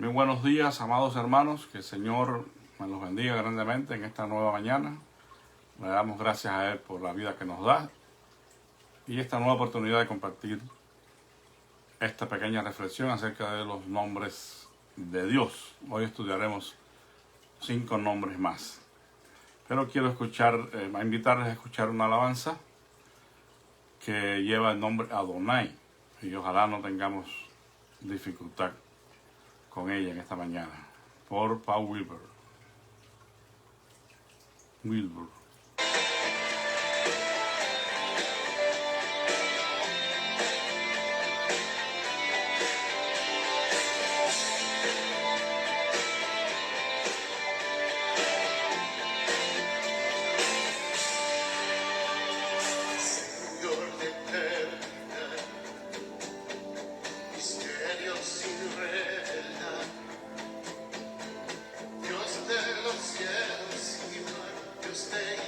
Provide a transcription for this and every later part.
Muy buenos días, amados hermanos, que el Señor me los bendiga grandemente en esta nueva mañana. Le damos gracias a Él por la vida que nos da y esta nueva oportunidad de compartir esta pequeña reflexión acerca de los nombres de Dios. Hoy estudiaremos 5 nombres más. Pero quiero invitarles a escuchar una alabanza que lleva el nombre Adonai y ojalá no tengamos dificultad con ella en esta mañana, por Paul Wilbur. Stay.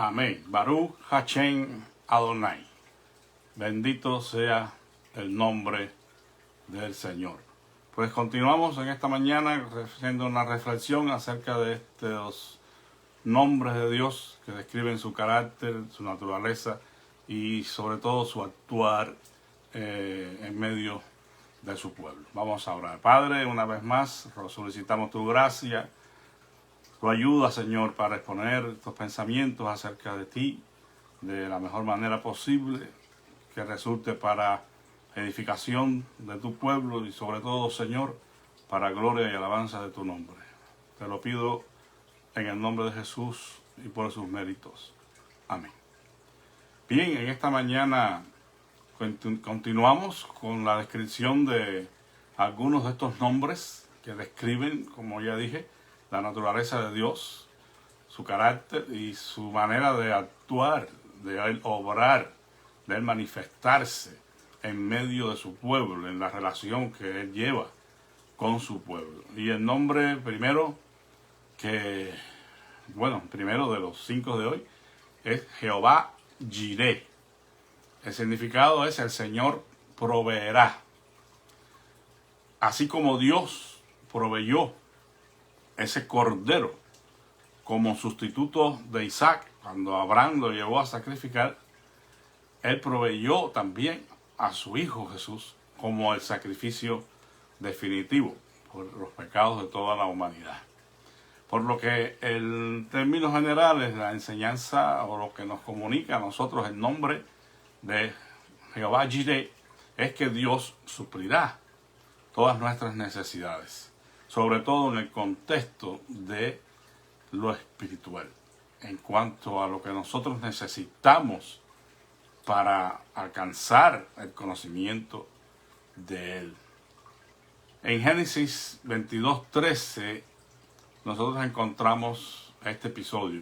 Amén. Baruch Hashem Adonai. Bendito sea el nombre del Señor. Pues continuamos en esta mañana haciendo una reflexión acerca de estos nombres de Dios que describen su carácter, su naturaleza y sobre todo su actuar en medio de su pueblo. Vamos a orar. Padre, una vez más solicitamos tu gracia, tu ayuda, Señor, para exponer estos pensamientos acerca de ti de la mejor manera posible, que resulte para edificación de tu pueblo y sobre todo, Señor, para gloria y alabanza de tu nombre. Te lo pido en el nombre de Jesús y por sus méritos. Amén. Bien, en esta mañana continuamos con la descripción de algunos de estos nombres que describen, como ya dije, la naturaleza de Dios, su carácter y su manera de actuar, de él obrar, de él manifestarse en medio de su pueblo, en la relación que él lleva con su pueblo. Y el nombre primero de los 5 de hoy es Jehová Jireh. El significado es el Señor proveerá. Así como Dios proveyó ese cordero como sustituto de Isaac cuando Abraham lo llevó a sacrificar, Él proveyó también a su Hijo Jesús como el sacrificio definitivo por los pecados de toda la humanidad. Por lo que en términos generales la enseñanza o lo que nos comunica a nosotros el nombre de Jehová Jireh es que Dios suplirá todas nuestras necesidades, sobre todo en el contexto de lo espiritual, en cuanto a lo que nosotros necesitamos para alcanzar el conocimiento de Él. En Génesis 22:13 nosotros encontramos este episodio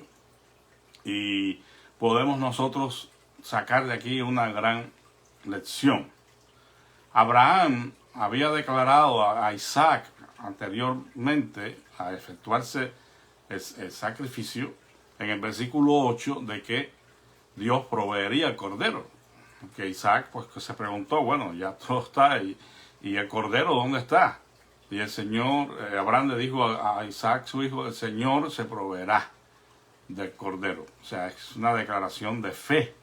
y podemos nosotros sacar de aquí una gran lección. Abraham había declarado a Isaac anteriormente a efectuarse el sacrificio en el versículo 8 de que Dios proveería el cordero. Que Isaac pues que se preguntó, bueno, ya todo está y el cordero ¿dónde está? Y el Señor, Abraham le dijo a Isaac su hijo, el Señor se proveerá del cordero. O sea, es una declaración de fe.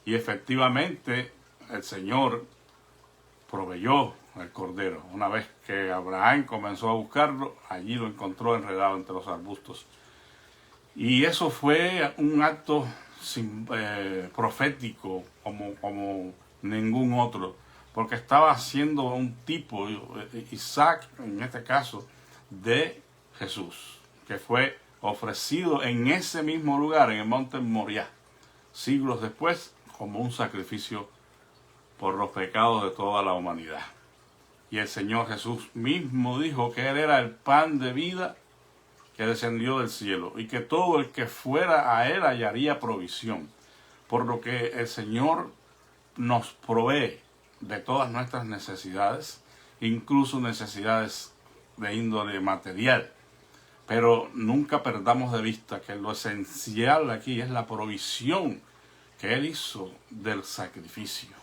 Y efectivamente el Señor proveyó el cordero. Una vez que Abraham comenzó a buscarlo, allí lo encontró enredado entre los arbustos. Y eso fue un acto profético como ningún otro, porque estaba haciendo un tipo, Isaac en este caso, de Jesús, que fue ofrecido en ese mismo lugar, en el monte Moriah, siglos después, como un sacrificio por los pecados de toda la humanidad. Y el Señor Jesús mismo dijo que Él era el pan de vida que descendió del cielo y que todo el que fuera a Él hallaría provisión. Por lo que el Señor nos provee de todas nuestras necesidades, incluso necesidades de índole material. Pero nunca perdamos de vista que lo esencial aquí es la provisión que Él hizo del sacrificio.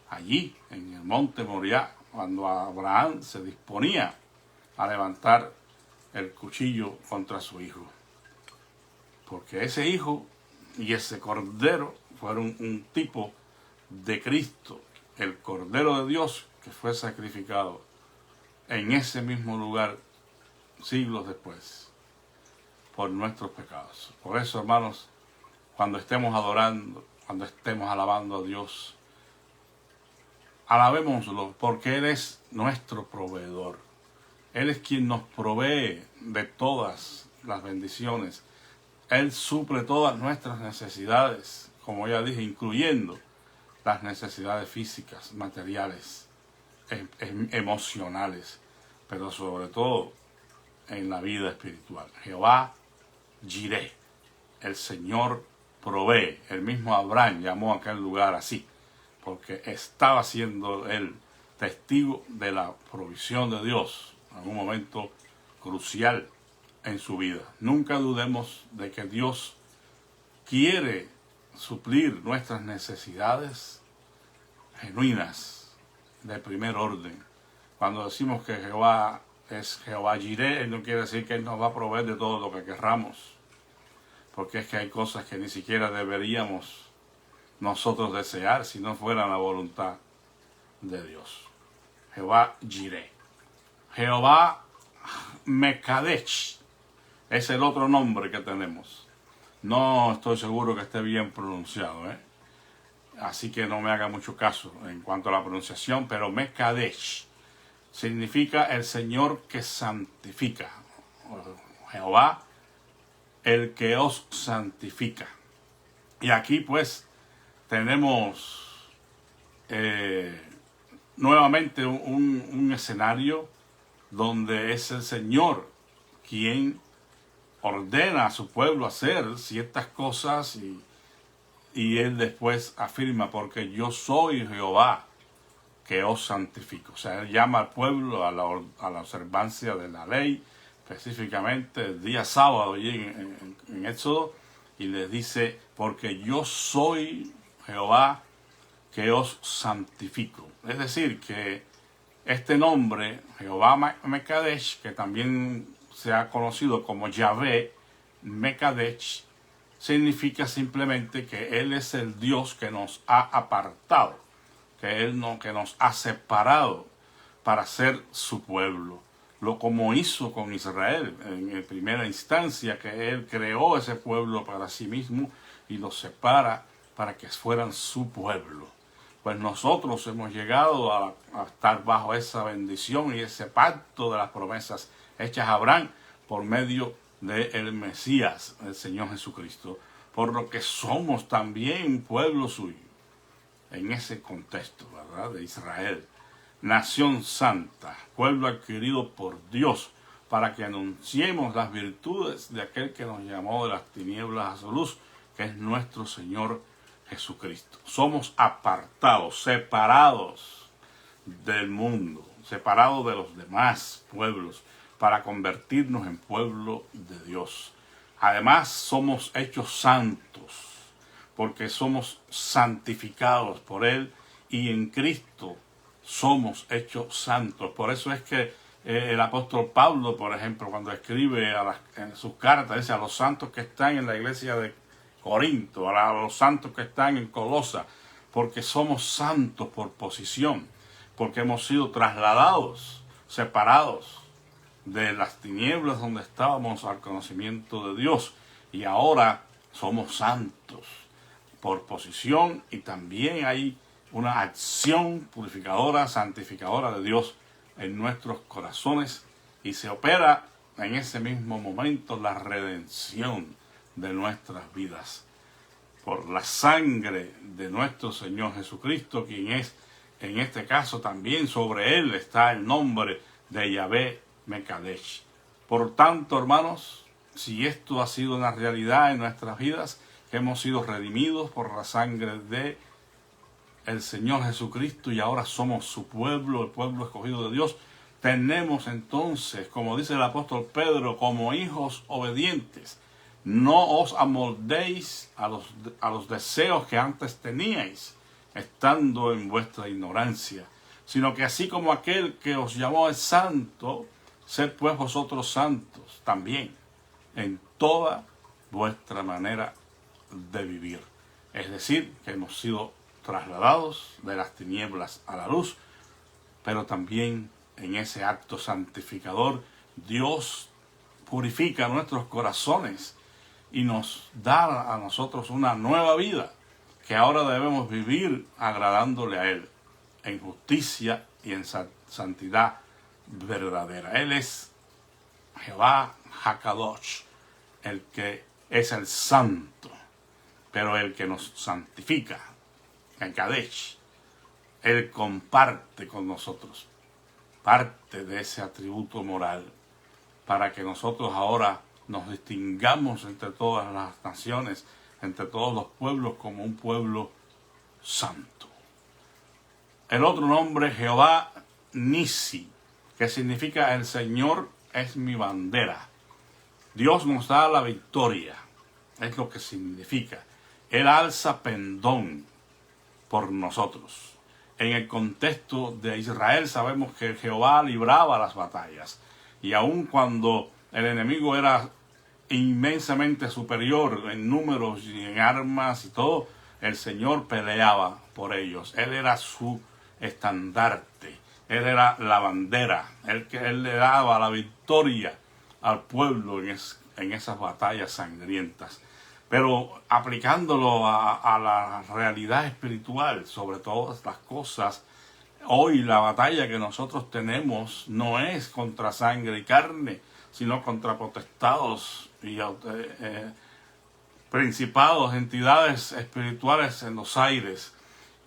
Allí, en el monte Moriah, cuando Abraham se disponía a levantar el cuchillo contra su hijo. Porque ese hijo y ese cordero fueron un tipo de Cristo, el Cordero de Dios que fue sacrificado en ese mismo lugar siglos después por nuestros pecados. Por eso, hermanos, cuando estemos adorando, cuando estemos alabando a Dios, alabémoslo porque Él es nuestro proveedor. Él es quien nos provee de todas las bendiciones. Él suple todas nuestras necesidades, como ya dije, incluyendo las necesidades físicas, materiales, emocionales, pero sobre todo en la vida espiritual. Jehová Jireh, el Señor provee. El mismo Abraham llamó a aquel lugar así, porque estaba siendo él testigo de la provisión de Dios en un momento crucial en su vida. Nunca dudemos de que Dios quiere suplir nuestras necesidades genuinas de primer orden. Cuando decimos que Jehová es Jehová Jireh, no quiere decir que Él nos va a proveer de todo lo que querramos, porque es que hay cosas que ni siquiera deberíamos nosotros desear si no fuera la voluntad de Dios. Jehová Jireh. Jehová Mekadech es el otro nombre que tenemos. No estoy seguro que esté bien pronunciado, así que no me haga mucho caso en cuanto a la pronunciación, pero Mekadech significa el Señor que santifica. Jehová, el que os santifica. Y aquí pues tenemos nuevamente un escenario donde es el Señor quien ordena a su pueblo hacer ciertas cosas y Él después afirma, porque yo soy Jehová que os santifico. O sea, Él llama al pueblo a la observancia de la ley, específicamente el día sábado y en Éxodo, y les dice, porque yo soy Jehová que os santifico. Es decir, que este nombre, Jehová Mekadech, que también se ha conocido como Yahvé Mekadech, significa simplemente que Él es el Dios que nos ha apartado, que nos ha separado para ser su pueblo. Lo como hizo con Israel en primera instancia, que Él creó ese pueblo para sí mismo y los separa para que fueran su pueblo. Pues nosotros hemos llegado a estar bajo esa bendición y ese pacto de las promesas hechas a Abraham por medio del Mesías, el Señor Jesucristo, por lo que somos también pueblo suyo, en ese contexto, ¿verdad?, de Israel. Nación santa, pueblo adquirido por Dios, para que anunciemos las virtudes de aquel que nos llamó de las tinieblas a su luz, que es nuestro Señor Jesucristo. Somos apartados, separados del mundo, separados de los demás pueblos, para convertirnos en pueblo de Dios. Además, somos hechos santos, porque somos santificados por Él, y en Cristo somos hechos santos. Por eso es que el apóstol Pablo, por ejemplo, cuando escribe en sus cartas, dice a los santos que están en la iglesia de Corinto, a los santos que están en Colosa, porque somos santos por posición, porque hemos sido trasladados, separados de las tinieblas donde estábamos al conocimiento de Dios, y ahora somos santos por posición, y también hay una acción purificadora, santificadora de Dios en nuestros corazones, y se opera en ese mismo momento la redención de nuestras vidas por la sangre de nuestro Señor Jesucristo, quien es, en este caso también sobre Él está el nombre de Yahvé Mekadech. Por tanto, hermanos, si esto ha sido una realidad en nuestras vidas, que hemos sido redimidos por la sangre de el Señor Jesucristo y ahora somos su pueblo, el pueblo escogido de Dios, tenemos entonces, como dice el apóstol Pedro, como hijos obedientes, no os amoldéis a los deseos que antes teníais, estando en vuestra ignorancia, sino que así como aquel que os llamó es santo, sed pues vosotros santos también en toda vuestra manera de vivir. Es decir, que hemos sido trasladados de las tinieblas a la luz, pero también en ese acto santificador Dios purifica nuestros corazones y nos da a nosotros una nueva vida que ahora debemos vivir agradándole a Él en justicia y en santidad verdadera. Él es Jehová Hakadosh, el que es el santo, pero el que nos santifica, el Kadesh. Él comparte con nosotros parte de ese atributo moral para que nosotros ahora nos distingamos entre todas las naciones, entre todos los pueblos, como un pueblo santo. El otro nombre, Jehová Nisi, que significa el Señor es mi bandera. Dios nos da la victoria es lo que significa. Él alza pendón por nosotros. En el contexto de Israel sabemos que Jehová libraba las batallas. Y aun cuando el enemigo era inmensamente superior en números y en armas y todo, el Señor peleaba por ellos. Él era su estandarte. Él era la bandera. Él le daba la victoria al pueblo en esas batallas sangrientas. Pero aplicándolo a la realidad espiritual, sobre todas las cosas, hoy la batalla que nosotros tenemos no es contra sangre y carne, sino contra potestados y principados, entidades espirituales en los aires.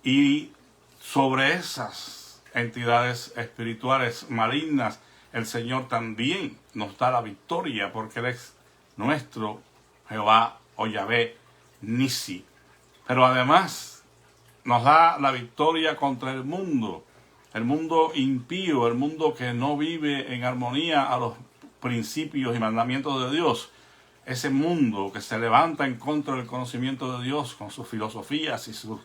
Y sobre esas entidades espirituales malignas, el Señor también nos da la victoria, porque Él es nuestro Jehová o Yahvé Nisi. Pero además nos da la victoria contra el mundo impío, el mundo que no vive en armonía a los principios y mandamientos de Dios. Ese mundo que se levanta en contra del conocimiento de Dios con sus filosofías y sus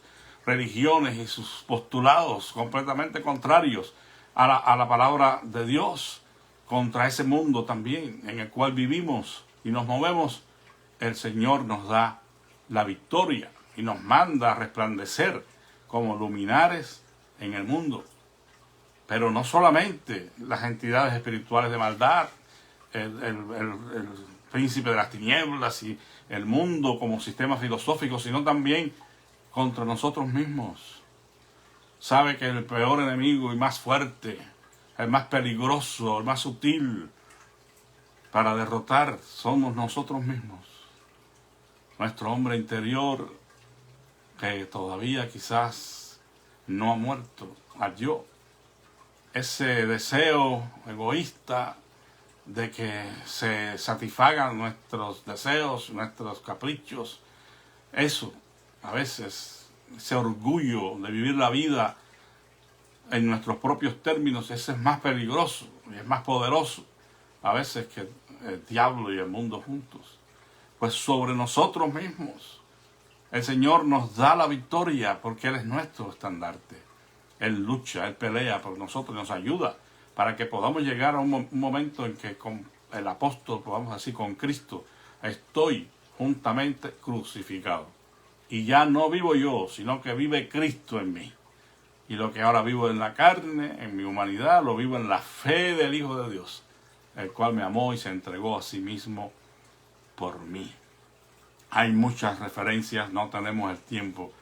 religiones y sus postulados completamente contrarios a la palabra de Dios. Contra ese mundo también en el cual vivimos y nos movemos, el Señor nos da la victoria y nos manda a resplandecer como luminares en el mundo. Pero no solamente las entidades espirituales de maldad, el príncipe de las tinieblas y el mundo como sistema filosófico, sino también contra nosotros mismos. Sabe que el peor enemigo y más fuerte, el más peligroso, el más sutil para derrotar somos nosotros mismos. Nuestro hombre interior, que todavía quizás no ha muerto, al yo. Ese deseo egoísta de que se satisfagan nuestros deseos, nuestros caprichos. Eso, a veces, ese orgullo de vivir la vida en nuestros propios términos, ese es más peligroso y es más poderoso a veces que el diablo y el mundo juntos. Pues sobre nosotros mismos el Señor nos da la victoria porque Él es nuestro estandarte. Él lucha, Él pelea por nosotros, nos ayuda para que podamos llegar a un momento en que con el apóstol podamos decir con Cristo, estoy juntamente crucificado. Y ya no vivo yo, sino que vive Cristo en mí. Y lo que ahora vivo en la carne, en mi humanidad, lo vivo en la fe del Hijo de Dios, el cual me amó y se entregó a sí mismo por mí. Hay muchas referencias, no tenemos el tiempo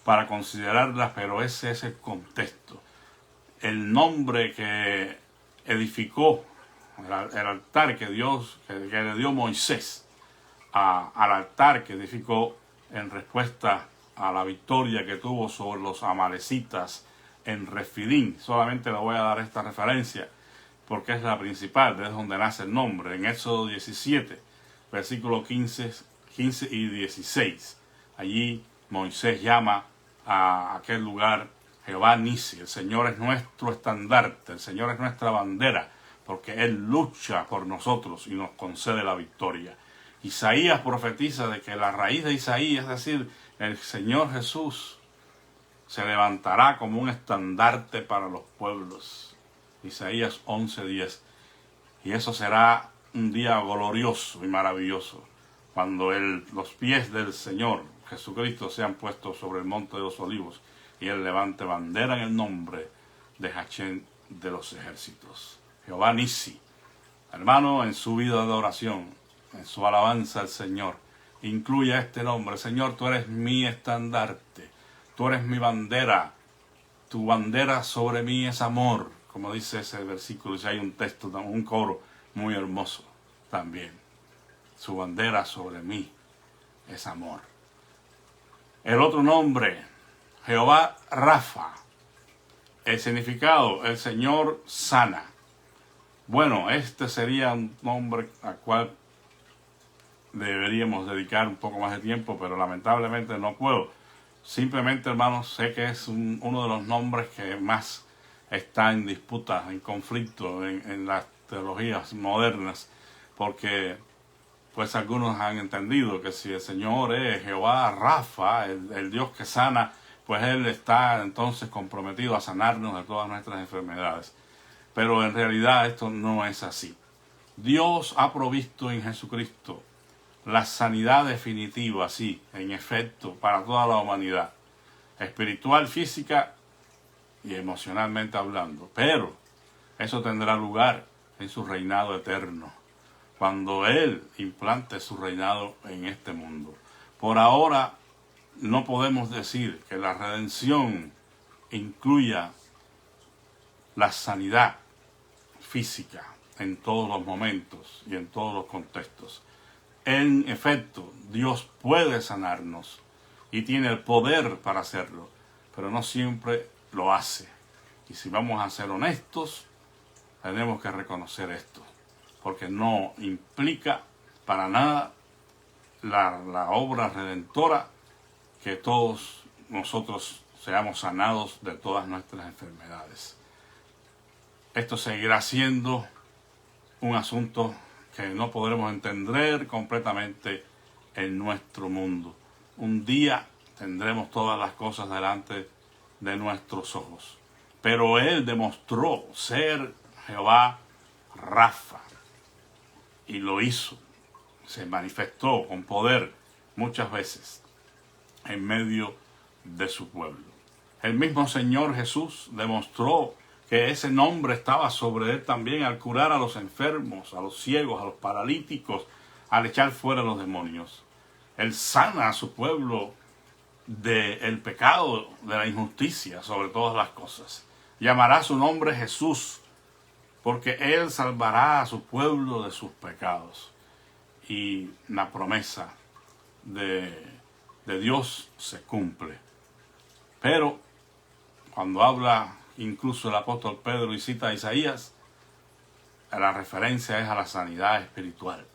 para considerarlas, pero ese es el contexto. El nombre que edificó el altar que le dio Moisés al altar que edificó en respuesta a la victoria que tuvo sobre los amalecitas en Refidim. Solamente le voy a dar esta referencia porque es la principal, es donde nace el nombre, en Éxodo 17, versículos 15 y 16. Allí Moisés llama a aquel lugar Jehová Nisi. El Señor es nuestro estandarte, el Señor es nuestra bandera, porque Él lucha por nosotros y nos concede la victoria. Isaías profetiza de que la raíz de Isaías, es decir, el Señor Jesús, se levantará como un estandarte para los pueblos. Isaías 11:10. Y eso será un día glorioso y maravilloso, cuando los pies del Señor Jesucristo sean puestos sobre el monte de los olivos y Él levante bandera en el nombre de Hachén de los ejércitos. Jehová Nisi. Hermano, en su vida de oración, en su alabanza al Señor, incluya este nombre. Señor, tú eres mi estandarte, tú eres mi bandera, tu bandera sobre mí es amor, como dice ese versículo. Y hay un texto, un coro muy hermoso también. Su bandera sobre mí es amor. El otro nombre, Jehová Rafa. El significado, el Señor sana. Bueno, este sería un nombre al cual deberíamos dedicar un poco más de tiempo, pero lamentablemente no puedo. Simplemente, hermanos, sé que es uno de los nombres que más está en disputa, en conflicto en las teologías modernas, porque pues algunos han entendido que si el Señor es Jehová Rafa, el Dios que sana, pues Él está entonces comprometido a sanarnos de todas nuestras enfermedades. Pero en realidad esto no es así. Dios ha provisto en Jesucristo la sanidad definitiva, sí, en efecto, para toda la humanidad, espiritual, física y emocionalmente hablando. Pero eso tendrá lugar en su reinado eterno, cuando Él implante su reinado en este mundo. Por ahora no podemos decir que la redención incluya la sanidad física en todos los momentos y en todos los contextos. En efecto, Dios puede sanarnos y tiene el poder para hacerlo, pero no siempre lo hace. Y si vamos a ser honestos, tenemos que reconocer esto, porque no implica para nada la obra redentora que todos nosotros seamos sanados de todas nuestras enfermedades. Esto seguirá siendo un asunto que no podremos entender completamente en nuestro mundo. Un día tendremos todas las cosas delante de nuestros ojos. Pero Él demostró ser Jehová Rafa y lo hizo. Se manifestó con poder muchas veces en medio de su pueblo. El mismo Señor Jesús demostró que ese nombre estaba sobre Él también al curar a los enfermos, a los ciegos, a los paralíticos, al echar fuera a los demonios. Él sana a su pueblo del pecado, de la injusticia, sobre todas las cosas. Llamará su nombre Jesús, porque Él salvará a su pueblo de sus pecados. Y la promesa de Dios se cumple. Pero cuando habla incluso el apóstol Pedro y cita a Isaías, la referencia es a la sanidad espiritual,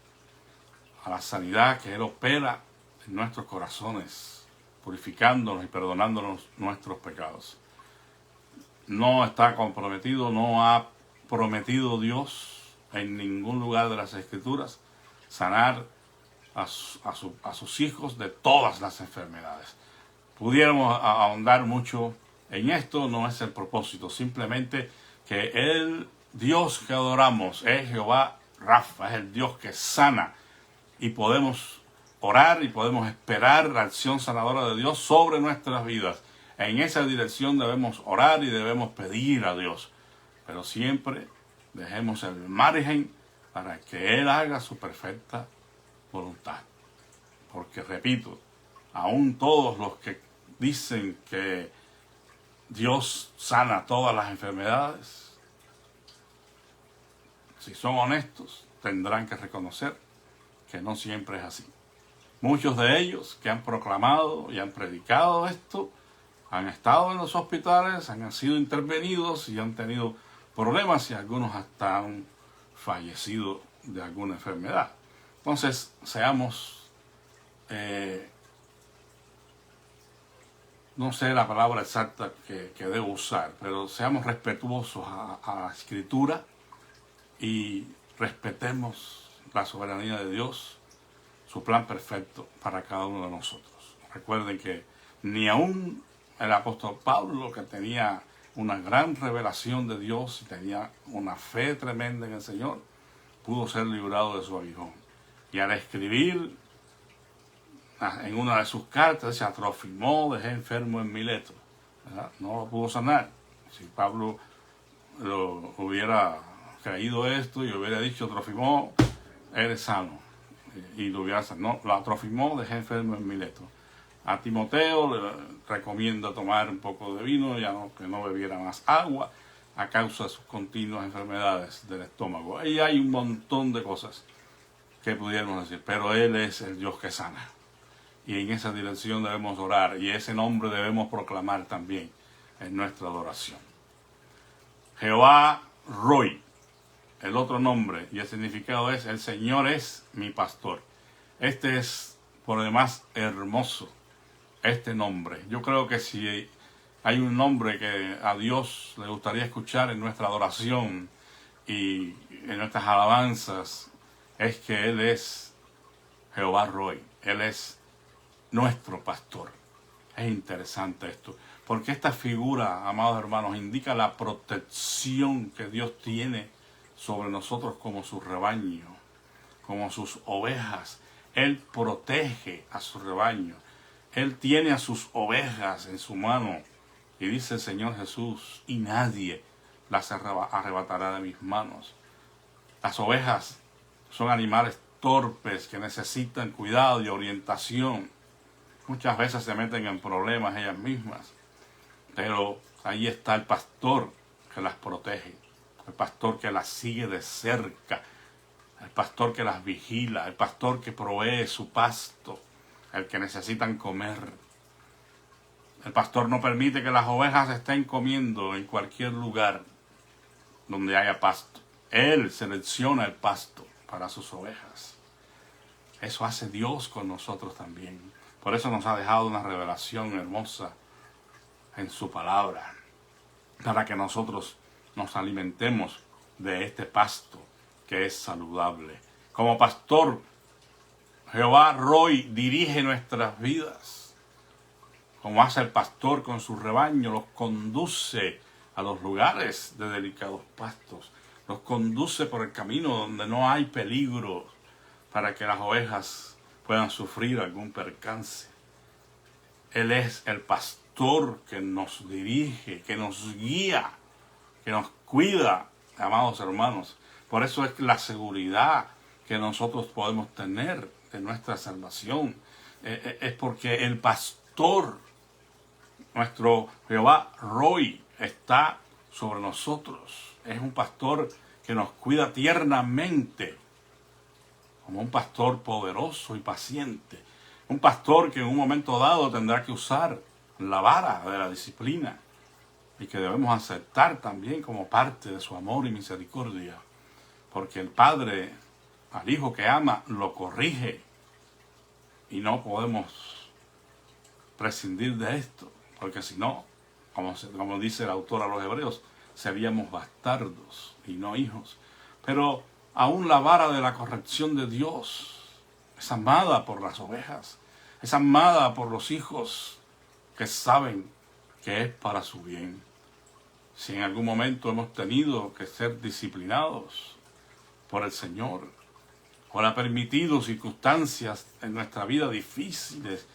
a la sanidad que Él opera en nuestros corazones, purificándonos y perdonándonos nuestros pecados. No está comprometido, no ha prometido Dios en ningún lugar de las Escrituras sanar a sus hijos de todas las enfermedades. Pudiéramos ahondar mucho en esto, no es el propósito, simplemente que el Dios que adoramos es Jehová Rafa, es el Dios que sana, y podemos orar y podemos esperar la acción sanadora de Dios sobre nuestras vidas. En esa dirección debemos orar y debemos pedir a Dios, pero siempre dejemos el margen para que Él haga su perfecta voluntad. Porque repito, aún todos los que dicen que Dios sana todas las enfermedades, si son honestos, tendrán que reconocer que no siempre es así. Muchos de ellos que han proclamado y han predicado esto, han estado en los hospitales, han sido intervenidos y han tenido problemas, y algunos hasta han fallecido de alguna enfermedad. Entonces, seamos, no sé la palabra exacta que debo usar, pero seamos respetuosos a la Escritura y respetemos la soberanía de Dios, su plan perfecto para cada uno de nosotros. Recuerden que ni aún el apóstol Pablo, que tenía una gran revelación de Dios y tenía una fe tremenda en el Señor, pudo ser librado de su aguijón. Y al escribir en una de sus cartas, a Trófimo dejé enfermo en Mileto, ¿verdad? No lo pudo sanar. Si Pablo lo hubiera creído esto y hubiera dicho, Trófimo, eres sano, y lo hubiera sanado, no, la Trófimo dejé enfermo en Mileto. A Timoteo le recomienda tomar un poco de vino, ya no, que no bebiera más agua a causa de sus continuas enfermedades del estómago. Y hay un montón de cosas que pudiéramos decir, pero Él es el Dios que sana. Y en esa dirección debemos orar, y ese nombre debemos proclamar también en nuestra adoración. Jehová Roi, el otro nombre, y el significado es: el Señor es mi pastor. Este es por demás hermoso, este nombre. Yo creo que si hay un nombre que a Dios le gustaría escuchar en nuestra adoración y en nuestras alabanzas, es que Él es Jehová Roy. Él es nuestro pastor. Es interesante esto, porque esta figura, amados hermanos, indica la protección que Dios tiene sobre nosotros como su rebaño, como sus ovejas. Él protege a su rebaño. Él tiene a sus ovejas en su mano. Y dice el Señor Jesús, y nadie las arrebatará de mis manos. Las ovejas son animales torpes que necesitan cuidado y orientación. Muchas veces se meten en problemas ellas mismas. Pero ahí está el pastor que las protege. El pastor que las sigue de cerca. El pastor que las vigila. El pastor que provee su pasto. El que necesitan comer. El pastor no permite que las ovejas estén comiendo en cualquier lugar donde haya pasto. Él selecciona el pasto para sus ovejas. Eso hace Dios con nosotros también. Por eso nos ha dejado una revelación hermosa en su palabra, para que nosotros nos alimentemos de este pasto que es saludable. Como pastor, Jehová Roy dirige nuestras vidas. Como hace el pastor con su rebaño, los conduce a los lugares de delicados pastos. Los conduce por el camino donde no hay peligro para que las ovejas puedan sufrir algún percance. Él es el pastor que nos dirige, que nos guía, que nos cuida, amados hermanos. Por eso es la seguridad que nosotros podemos tener de nuestra salvación. Es porque el pastor, nuestro Jehová Roy, está sobre nosotros. Es un pastor que nos cuida tiernamente, como un pastor poderoso y paciente. Un pastor que en un momento dado tendrá que usar la vara de la disciplina y que debemos aceptar también como parte de su amor y misericordia. Porque el Padre al Hijo que ama lo corrige y no podemos prescindir de esto. Porque si no, como dice el autor a los Hebreos, seríamos bastardos y no hijos. Pero aún la vara de la corrección de Dios es amada por las ovejas, es amada por los hijos que saben que es para su bien. Si en algún momento hemos tenido que ser disciplinados por el Señor, o ha permitido circunstancias en nuestra vida difíciles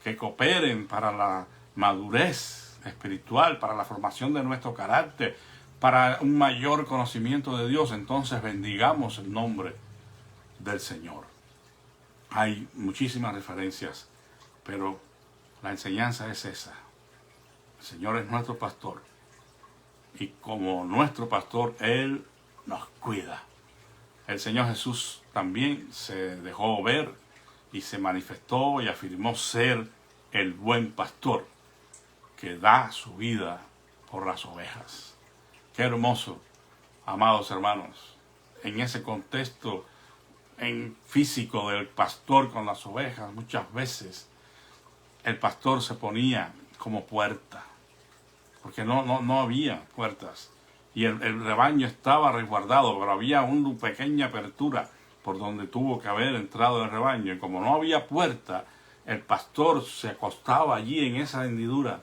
que cooperen para la madurez espiritual, para la formación de nuestro carácter, para un mayor conocimiento de Dios, entonces bendigamos el nombre del Señor. Hay muchísimas referencias, pero la enseñanza es esa. El Señor es nuestro pastor y como nuestro pastor, Él nos cuida. El Señor Jesús también se dejó ver y se manifestó y afirmó ser el buen pastor que da su vida por las ovejas. Qué hermoso, amados hermanos, en ese contexto en físico del pastor con las ovejas, muchas veces el pastor se ponía como puerta, porque no había puertas, y el rebaño estaba resguardado, pero había una pequeña apertura por donde tuvo que haber entrado el rebaño, y como no había puerta, el pastor se acostaba allí en esa hendidura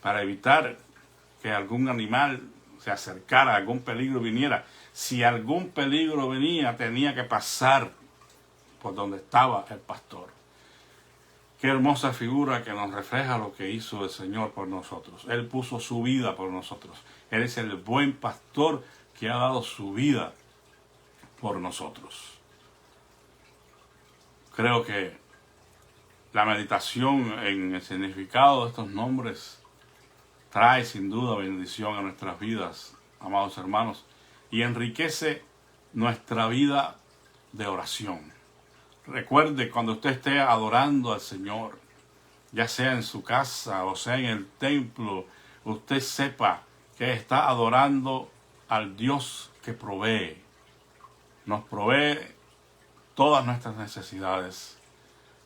para evitar que algún animal se acercara, algún peligro viniera. Si algún peligro venía, tenía que pasar por donde estaba el pastor. Qué hermosa figura que nos refleja lo que hizo el Señor por nosotros. Él puso su vida por nosotros. Él es el buen pastor que ha dado su vida por nosotros. Creo que la meditación en el significado de estos nombres trae sin duda bendición a nuestras vidas, amados hermanos, y enriquece nuestra vida de oración. Recuerde, cuando usted esté adorando al Señor, ya sea en su casa o sea en el templo, usted sepa que está adorando al Dios que provee. Nos provee todas nuestras necesidades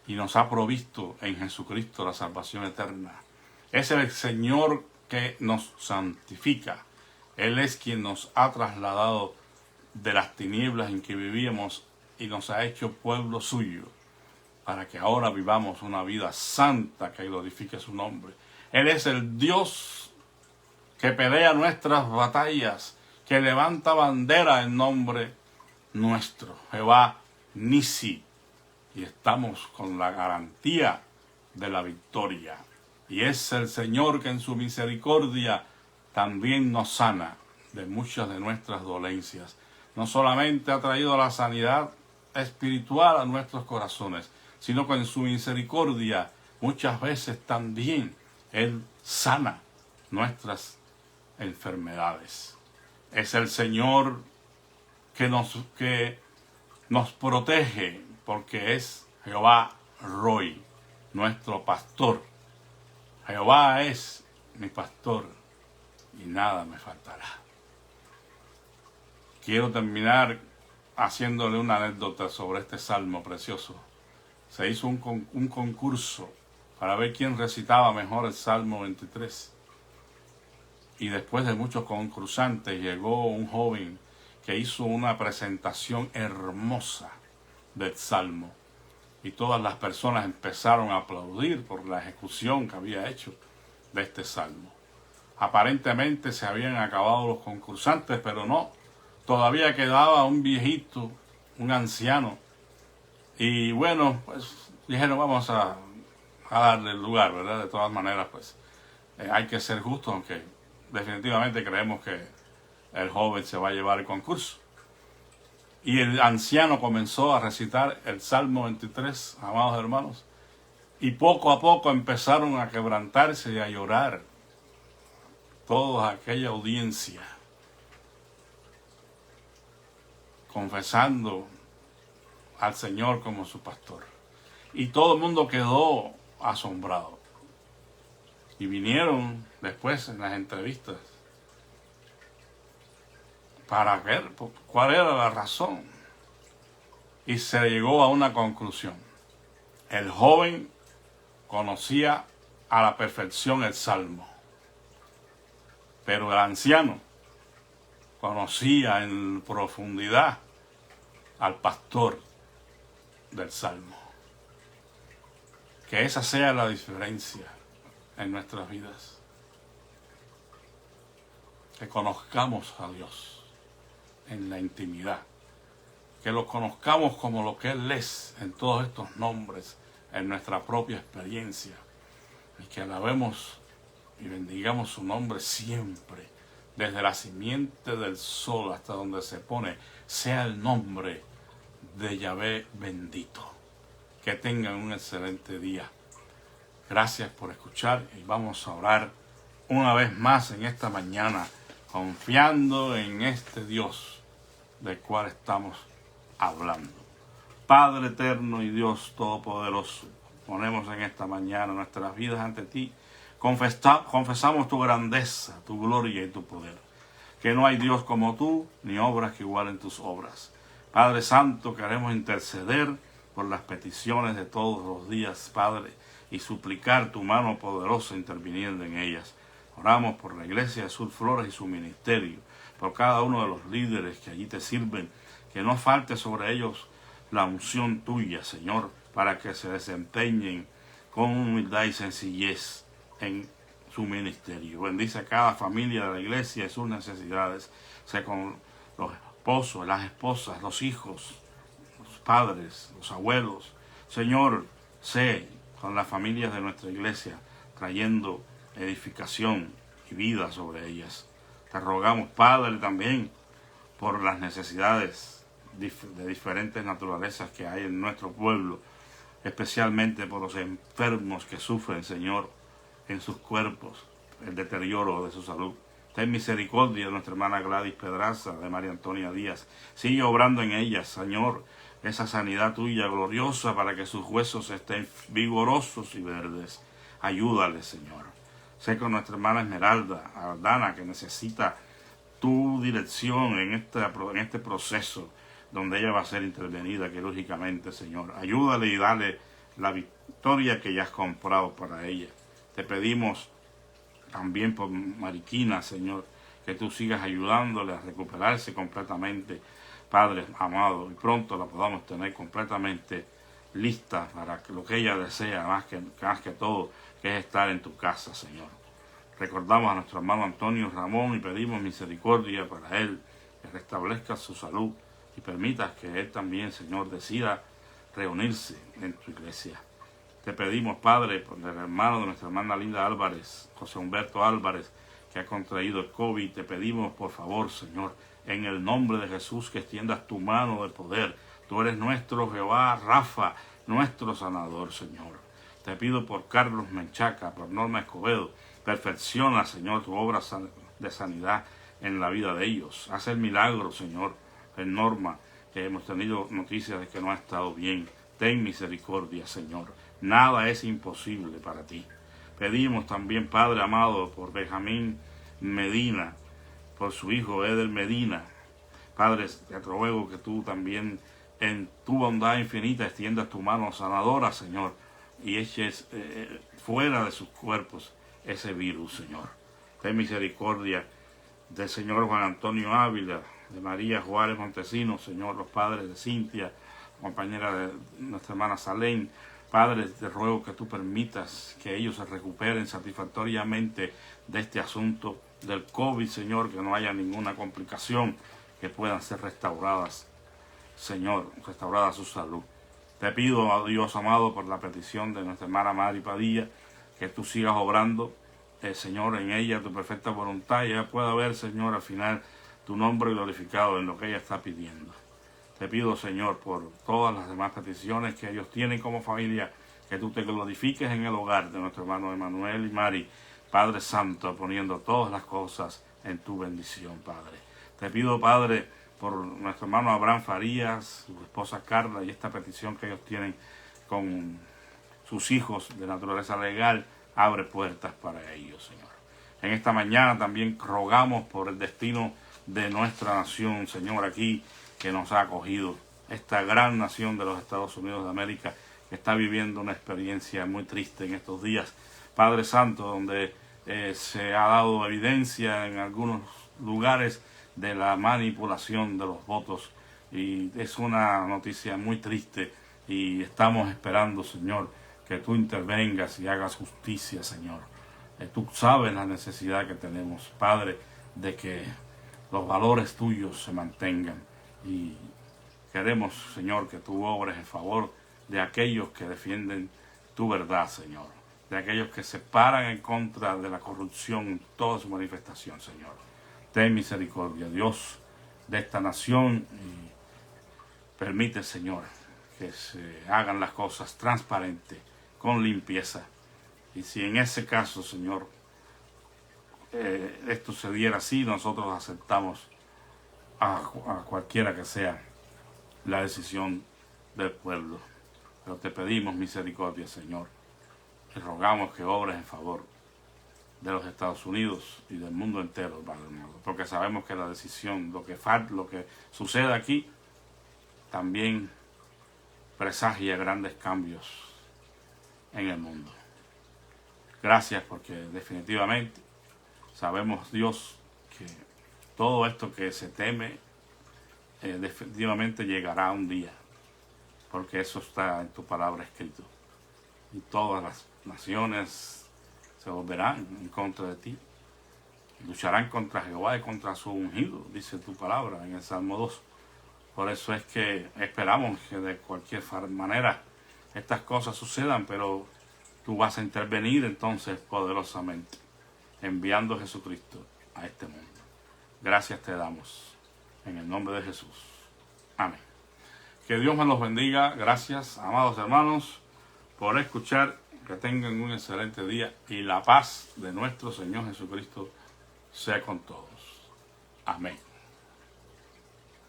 y nos ha provisto en Jesucristo la salvación eterna. Es el Señor que nos santifica. Él es quien nos ha trasladado de las tinieblas en que vivíamos y nos ha hecho pueblo suyo, para que ahora vivamos una vida santa que glorifique su nombre. Él es el Dios que pelea nuestras batallas, que levanta bandera en nombre nuestro, Jehová Nisi, y estamos con la garantía de la victoria. Y es el Señor que en su misericordia también nos sana de muchas de nuestras dolencias. No solamente ha traído la sanidad espiritual a nuestros corazones, sino que en su misericordia muchas veces también Él sana nuestras enfermedades. Es el Señor que nos protege, porque es Jehová Roi, nuestro pastor. Jehová es mi pastor y nada me faltará. Quiero terminar haciéndole una anécdota sobre este salmo precioso. Se hizo un concurso para ver quién recitaba mejor el Salmo 23. Y después de muchos concursantes llegó un joven que hizo una presentación hermosa del Salmo. Y todas las personas empezaron a aplaudir por la ejecución que había hecho de este Salmo. Aparentemente se habían acabado los concursantes, pero no. Todavía quedaba un viejito, un anciano. Y bueno, pues dijeron, vamos a darle el lugar, ¿verdad? De todas maneras, pues hay que ser justos, aunque definitivamente creemos que el joven se va a llevar el concurso. Y el anciano comenzó a recitar el Salmo 23, amados hermanos, y poco a poco empezaron a quebrantarse y a llorar toda aquella audiencia, confesando al Señor como su pastor. Y todo el mundo quedó asombrado. Y vinieron después en las entrevistas para ver cuál era la razón. Y se llegó a una conclusión. El joven conocía a la perfección el Salmo, pero el anciano conocía en profundidad al pastor del Salmo. Que esa sea la diferencia en nuestras vidas. Que conozcamos a Dios en la intimidad. Que lo conozcamos como lo que Él es en todos estos nombres, en nuestra propia experiencia. Y que alabemos y bendigamos su nombre siempre, desde la simiente del sol hasta donde se pone, sea el nombre de Yahvé bendito. Que tengan un excelente día. Gracias por escuchar y vamos a orar una vez más en esta mañana, confiando en este Dios del cual estamos hablando. Padre eterno y Dios todopoderoso, ponemos en esta mañana nuestras vidas ante ti. Confesamos tu grandeza, tu gloria y tu poder. Que no hay Dios como tú, ni obras que igualen tus obras. Padre Santo, queremos interceder por las peticiones de todos los días, Padre, y suplicar tu mano poderosa interviniendo en ellas. Oramos por la iglesia de Sur Flores y su ministerio, por cada uno de los líderes que allí te sirven, que no falte sobre ellos la unción tuya, Señor, para que se desempeñen con humildad y sencillez en su ministerio. Bendice a cada familia de la iglesia y sus necesidades, sea con los esposos, las esposas, los hijos, los padres, los abuelos. Señor, sé con las familias de nuestra iglesia, trayendo edificación y vida sobre ellas. Te rogamos, Padre, también por las necesidades de diferentes naturalezas que hay en nuestro pueblo, especialmente por los enfermos que sufren, Señor, en sus cuerpos, el deterioro de su salud. Ten misericordia de nuestra hermana Gladys Pedraza, de María Antonia Díaz. Sigue obrando en ellas, Señor, esa sanidad tuya gloriosa para que sus huesos estén vigorosos y verdes. Ayúdale, Señor. Sé con nuestra hermana Esmeralda Aldana, que necesita tu dirección en este proceso donde ella va a ser intervenida quirúrgicamente, Señor. Ayúdale y dale la victoria que ya has comprado para ella. Te pedimos también por Mariquina, Señor, que tú sigas ayudándole a recuperarse completamente Padre amado, y pronto la podamos tener completamente lista para lo que ella desea, más que todo, que es estar en tu casa, Señor. Recordamos a nuestro hermano Antonio Ramón y pedimos misericordia para él, que restablezca su salud y permitas que él también, Señor, decida reunirse en tu iglesia. Te pedimos, Padre, por el hermano de nuestra hermana Linda Álvarez, José Humberto Álvarez, que ha contraído el COVID. Te pedimos, por favor, Señor, en el nombre de Jesús, que extiendas tu mano de poder. Tú eres nuestro Jehová Rafa, nuestro sanador, Señor. Te pido por Carlos Menchaca, por Norma Escobedo. Perfecciona, Señor, tu obra de sanidad en la vida de ellos. Haz el milagro, Señor, en Norma, que hemos tenido noticias de que no ha estado bien. Ten misericordia, Señor. Nada es imposible para ti. Pedimos también, Padre amado, por Benjamín Medina, por su hijo Eder Medina. Padre, te ruego que tú también, en tu bondad infinita, extiendas tu mano sanadora, Señor, y eches fuera de sus cuerpos ese virus, Señor. Ten misericordia del Señor Juan Antonio Ávila, de María Juárez Montesinos, Señor, los padres de Cintia, compañera de nuestra hermana Salén. Padre, te ruego que tú permitas que ellos se recuperen satisfactoriamente de este asunto del COVID, Señor, que no haya ninguna complicación, que puedan ser restauradas, Señor, restaurada su salud. Te pido, a Dios amado, por la petición de nuestra hermana Mari Padilla, que tú sigas obrando, Señor, en ella tu perfecta voluntad, y ella pueda ver, Señor, al final tu nombre glorificado en lo que ella está pidiendo. Te pido, Señor, por todas las demás peticiones que ellos tienen como familia, que tú te glorifiques en el hogar de nuestro hermano Emanuel y Mari, Padre Santo, poniendo todas las cosas en tu bendición, Padre. Te pido, Padre, por nuestro hermano Abraham Farías, su esposa Carla, y esta petición que ellos tienen con sus hijos de naturaleza legal, abre puertas para ellos, Señor. En esta mañana también rogamos por el destino de nuestra nación, Señor, aquí, que nos ha acogido, esta gran nación de los Estados Unidos de América, que está viviendo una experiencia muy triste en estos días. Padre Santo, donde se ha dado evidencia en algunos lugares de la manipulación de los votos, y es una noticia muy triste, y estamos esperando, Señor, que tú intervengas y hagas justicia, Señor. Tú sabes la necesidad que tenemos, Padre, de que los valores tuyos se mantengan. Y queremos, Señor, que tú obres en favor de aquellos que defienden tu verdad, Señor. De aquellos que se paran en contra de la corrupción en toda su manifestación, Señor. Ten misericordia, Dios, de esta nación, y permite, Señor, que se hagan las cosas transparentes, con limpieza. Y si en ese caso, Señor, esto se diera así, nosotros aceptamos a cualquiera que sea la decisión del pueblo. Pero te pedimos misericordia, Señor, y rogamos que obres en favor de los Estados Unidos y del mundo entero, Padre amado, porque sabemos que la decisión, lo que sucede aquí, también presagia grandes cambios en el mundo. Gracias, porque definitivamente sabemos, Dios, que todo esto que se teme definitivamente llegará un día, porque eso está en tu palabra escrito. Y todas las naciones se volverán en contra de ti. Lucharán contra Jehová y contra su ungido, dice tu palabra en el Salmo 2. Por eso es que esperamos que de cualquier manera estas cosas sucedan, pero tú vas a intervenir entonces poderosamente, enviando a Jesucristo a este mundo. Gracias te damos, en el nombre de Jesús. Amén. Que Dios me los bendiga. Gracias, amados hermanos, por escuchar. Que tengan un excelente día, y la paz de nuestro Señor Jesucristo sea con todos. Amén.